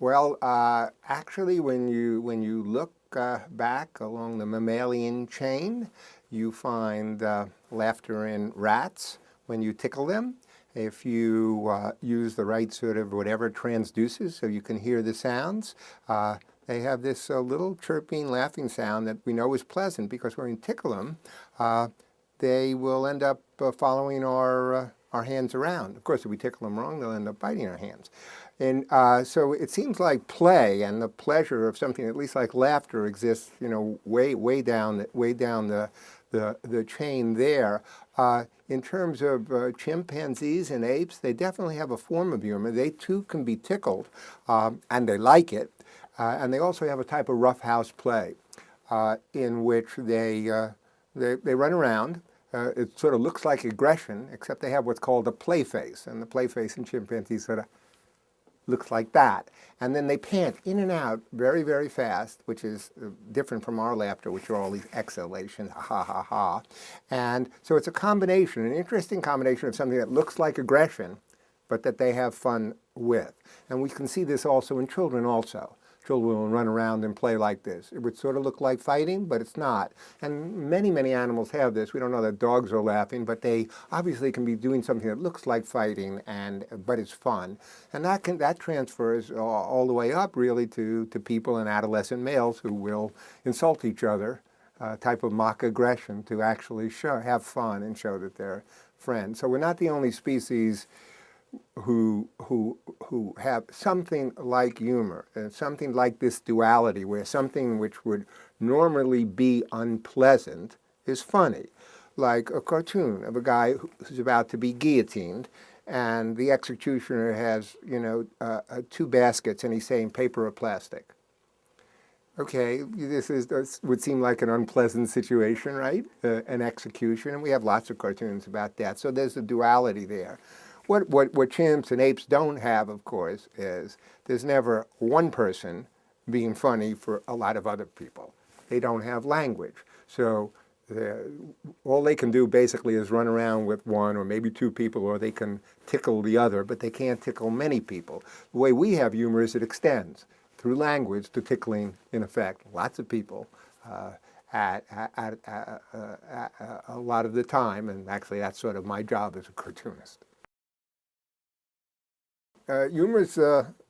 Well, actually, when you look back along the mammalian chain, you find laughter in rats when you tickle them. If you use the right sort of whatever transducers so you can hear the sounds, they have this little chirping, laughing sound that we know is pleasant because when you tickle them, they will end up following our hands around. Of course, if we tickle them wrong, they'll end up biting our hands. And so it seems like play and the pleasure of something, at least like laughter, exists, way down the chain there. In terms of chimpanzees and apes, they definitely have a form of humor. They too can be tickled, and they like it. And they also have a type of roughhouse play in which they run around. It sort of looks like aggression, except they have what's called a play face. And the play face in chimpanzees sort of looks like that. And then they pant in and out very, very fast, which is different from our laughter, which are all these exhalations, ha, ha, ha. And so it's a combination, an interesting combination of something that looks like aggression, but that they have fun with. And we can see this also in children also. Children will run around and play like this. It would sort of look like fighting, but it's not. And many, many animals have this. We don't know that dogs are laughing, but they obviously can be doing something that looks like fighting, but it's fun. And that transfers all the way up, really, to people and adolescent males who will insult each other, type of mock aggression, to actually have fun and show that they're friends. So we're not the only species who have something like humor, something like this duality, where something which would normally be unpleasant is funny. Like a cartoon of a guy who's about to be guillotined, and the executioner has, two baskets, and he's saying paper or plastic. Okay, this would seem like an unpleasant situation, right? An execution, and we have lots of cartoons about that. So there's a duality there. What chimps and apes don't have, of course, is there's never one person being funny for a lot of other people. They don't have language. So all they can do basically is run around with one or maybe two people, or they can tickle the other, but they can't tickle many people. The way we have humor is it extends through language to tickling, in effect, lots of people at a lot of the time. And actually, that's sort of my job as a cartoonist. Humor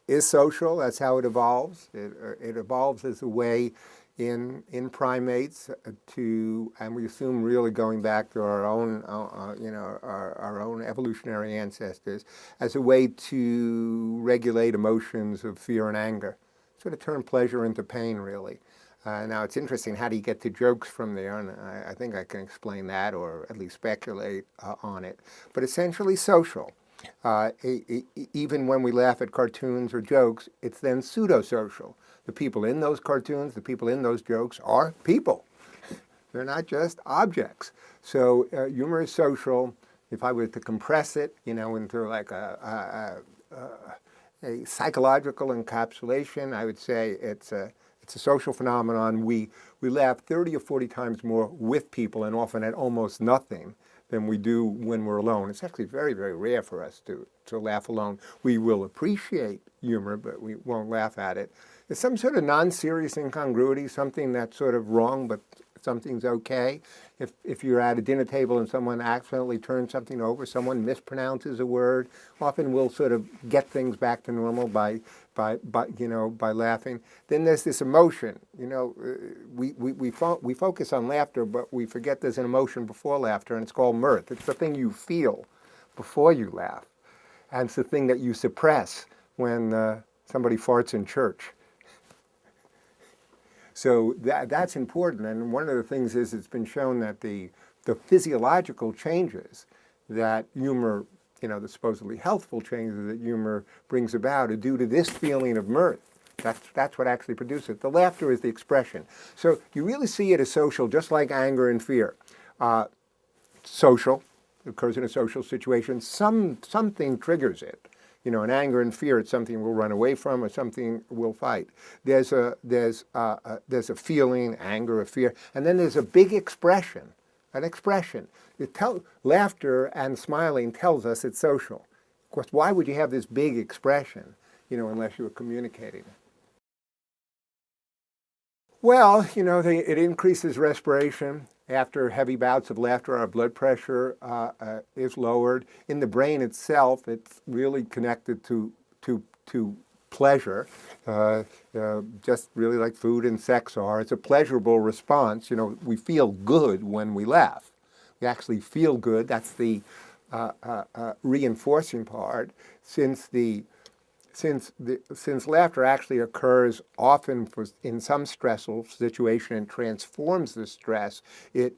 is social. That's how it evolves. It evolves as a way in primates and we assume really going back to our own, our own evolutionary ancestors, as a way to regulate emotions of fear and anger, sort of turn pleasure into pain, really. Now, it's interesting, how do you get to jokes from there? And I think I can explain that, or at least speculate on it. But essentially social. Even when we laugh at cartoons or jokes, it's then pseudo-social. The people in those cartoons, the people in those jokes are people. They're not just objects. So humor is social. If I were to compress it, into like a psychological encapsulation, I would say it's a social phenomenon. We laugh 30 or 40 times more with people, and often at almost nothing, than we do when we're alone. It's actually very, very rare for us to laugh alone. We will appreciate humor, but we won't laugh at it. It's some sort of non-serious incongruity, something that's sort of wrong, but something's okay. If you're at a dinner table and someone accidentally turns something over, someone mispronounces a word, often we'll sort of get things back to normal by laughing. Then there's this emotion. We focus on laughter, but we forget there's an emotion before laughter, and it's called mirth. It's the thing you feel before you laugh, and it's the thing that you suppress when somebody farts in church. So that's important, and one of the things is it's been shown that the physiological changes that humor, the supposedly healthful changes that humor brings about are due to this feeling of mirth. That's what actually produces it. The laughter is the expression. So you really see it as social, just like anger and fear. Social, it occurs in a social situation. Something triggers it. In anger and fear, it's something we'll run away from or something we'll fight. There's a feeling, anger or fear, and then there's a big expression, an expression. Laughter and smiling tells us it's social. Of course, why would you have this big expression unless you were communicating. Well, it increases respiration. After heavy bouts of laughter, our blood pressure is lowered. In the brain itself, it's really connected to pleasure, just really like food and sex are. It's a pleasurable response. We feel good when we laugh. We actually feel good. That's the reinforcing part. Since laughter actually occurs often in some stressful situation and transforms the stress, it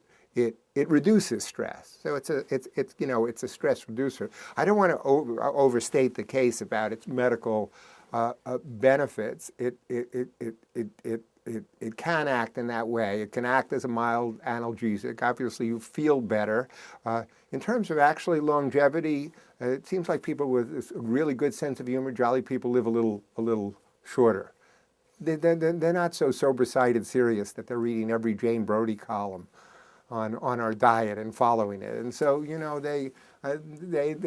reduces stress. So it's a stress reducer. I don't want to overstate the case about its medical benefits. It can act in that way. It can act as a mild analgesic. Obviously, you feel better. In terms of actually longevity, it seems like people with a really good sense of humor, jolly people, live a little shorter. They're not so sober-sided serious that they're reading every Jane Brody column on our diet and following it. And so, they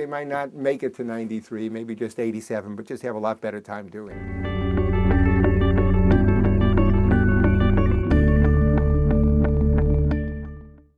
might not make it to 93, maybe just 87, but just have a lot better time doing it.